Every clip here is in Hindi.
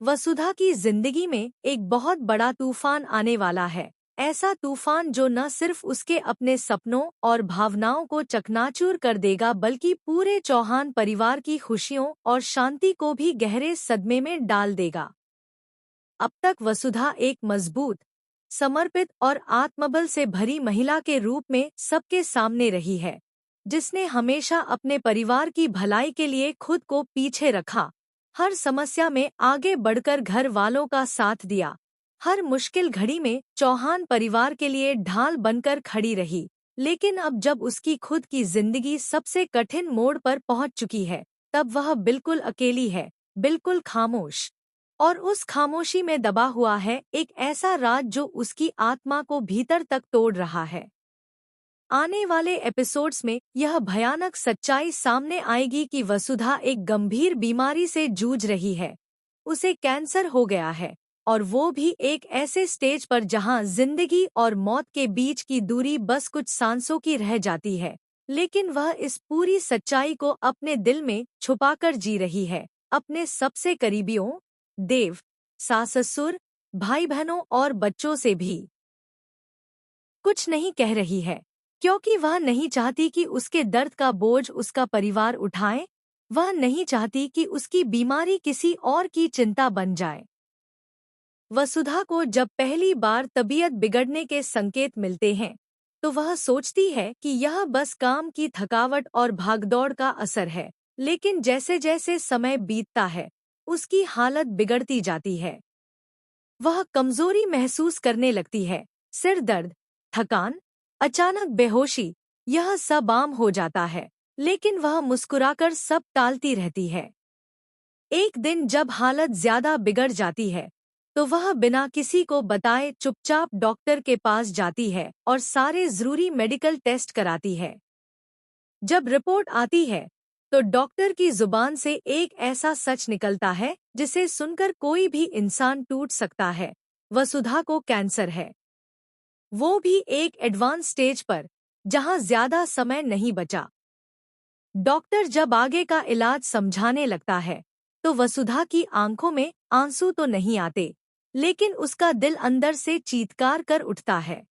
वसुधा की जिंदगी में एक बहुत बड़ा तूफान आने वाला है। ऐसा तूफान जो न सिर्फ उसके अपने सपनों और भावनाओं को चकनाचूर कर देगा बल्कि पूरे चौहान परिवार की खुशियों और शांति को भी गहरे सदमे में डाल देगा। अब तक वसुधा एक मजबूत, समर्पित और आत्मबल से भरी महिला के रूप में सबके सामने रही है, जिसने हमेशा अपने परिवार की भलाई के लिए खुद को पीछे रखा, हर समस्या में आगे बढ़कर घर वालों का साथ दिया, हर मुश्किल घड़ी में चौहान परिवार के लिए ढाल बनकर खड़ी रही। लेकिन अब जब उसकी खुद की जिंदगी सबसे कठिन मोड़ पर पहुंच चुकी है, तब वह बिल्कुल अकेली है, बिल्कुल खामोश। और उस खामोशी में दबा हुआ है एक ऐसा राज जो उसकी आत्मा को भीतर तक तोड़ रहा है। आने वाले एपिसोड्स में यह भयानक सच्चाई सामने आएगी कि वसुधा एक गंभीर बीमारी से जूझ रही है। उसे कैंसर हो गया है, और वो भी एक ऐसे स्टेज पर जहां जिंदगी और मौत के बीच की दूरी बस कुछ सांसों की रह जाती है। लेकिन वह इस पूरी सच्चाई को अपने दिल में छुपाकर जी रही है, अपने सबसे करीबियों, देव, सास-ससुर, भाई-बहनों और बच्चों से भी कुछ नहीं कह रही है, क्योंकि वह नहीं चाहती कि उसके दर्द का बोझ उसका परिवार उठाए। वह नहीं चाहती कि उसकी बीमारी किसी और की चिंता बन जाए। वसुधा को जब पहली बार तबीयत बिगड़ने के संकेत मिलते हैं, तो वह सोचती है कि यह बस काम की थकावट और भागदौड़ का असर है। लेकिन जैसे जैसे समय बीतता है, उसकी हालत बिगड़ती जाती है। वह कमजोरी महसूस करने लगती है, सिर दर्द, थकान, अचानक बेहोशी, यह सब आम हो जाता है। लेकिन वह मुस्कुराकर सब टालती रहती है। एक दिन जब हालत ज्यादा बिगड़ जाती है, तो वह बिना किसी को बताए चुपचाप डॉक्टर के पास जाती है और सारे जरूरी मेडिकल टेस्ट कराती है। जब रिपोर्ट आती है, तो डॉक्टर की जुबान से एक ऐसा सच निकलता है जिसे सुनकर कोई भी इंसान टूट सकता है। वसुधा को कैंसर है, वो भी एक एडवांस स्टेज पर, जहां ज्यादा समय नहीं बचा। डॉक्टर जब आगे का इलाज समझाने लगता है, तो वसुधा की आंखों में आंसू तो नहीं आते, लेकिन उसका दिल अंदर से चीत्कार कर उठता है।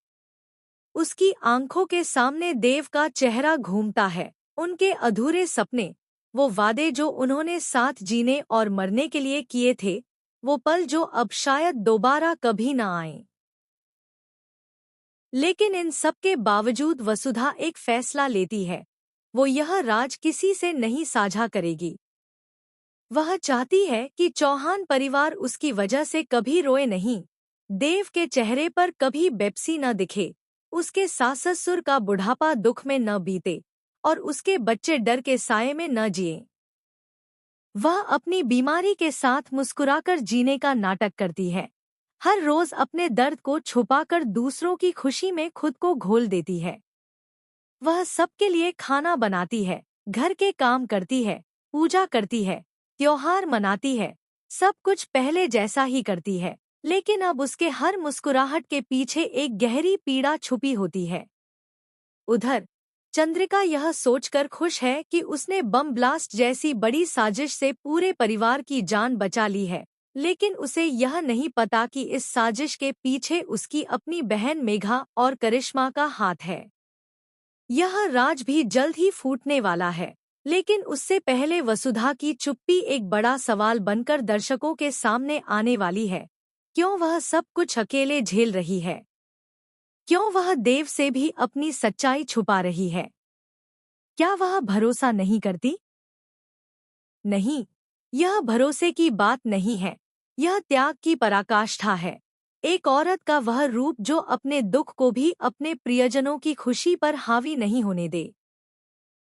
उसकी आंखों के सामने देव का चेहरा घूमता है, उनके अधूरे सपने, वो वादे जो उन्होंने साथ जीने और मरने के लिए किए थे, वो पल जो अब शायद दोबारा कभी न आए। लेकिन इन सब के बावजूद वसुधा एक फैसला लेती है। वो यह राज किसी से नहीं साझा करेगी। वह चाहती है कि चौहान परिवार उसकी वजह से कभी रोए नहीं, देव के चेहरे पर कभी बेपसी न दिखे, उसके सास-ससुर का बुढ़ापा दुख में न बीते, और उसके बच्चे डर के साये में न जिए। वह अपनी बीमारी के साथ मुस्कुराकर जीने का नाटक करती है, हर रोज अपने दर्द को छुपाकर दूसरों की खुशी में खुद को घोल देती है। वह सबके लिए खाना बनाती है, घर के काम करती है, पूजा करती है, त्योहार मनाती है, सब कुछ पहले जैसा ही करती है। लेकिन अब उसके हर मुस्कुराहट के पीछे एक गहरी पीड़ा छुपी होती है। उधर चंद्रिका यह सोचकर खुश है कि उसने बम ब्लास्ट जैसी बड़ी साजिश से पूरे परिवार की जान बचा ली है, लेकिन उसे यह नहीं पता कि इस साजिश के पीछे उसकी अपनी बहन मेघा और करिश्मा का हाथ है। यह राज भी जल्द ही फूटने वाला है, लेकिन उससे पहले वसुधा की चुप्पी एक बड़ा सवाल बनकर दर्शकों के सामने आने वाली है। क्यों वह सब कुछ अकेले झेल रही है? क्यों वह देव से भी अपनी सच्चाई छुपा रही है? क्या वह भरोसा नहीं करती? नहीं, यह भरोसे की बात नहीं है, यह त्याग की पराकाष्ठा है। एक औरत का वह रूप जो अपने दुख को भी अपने प्रियजनों की खुशी पर हावी नहीं होने दे।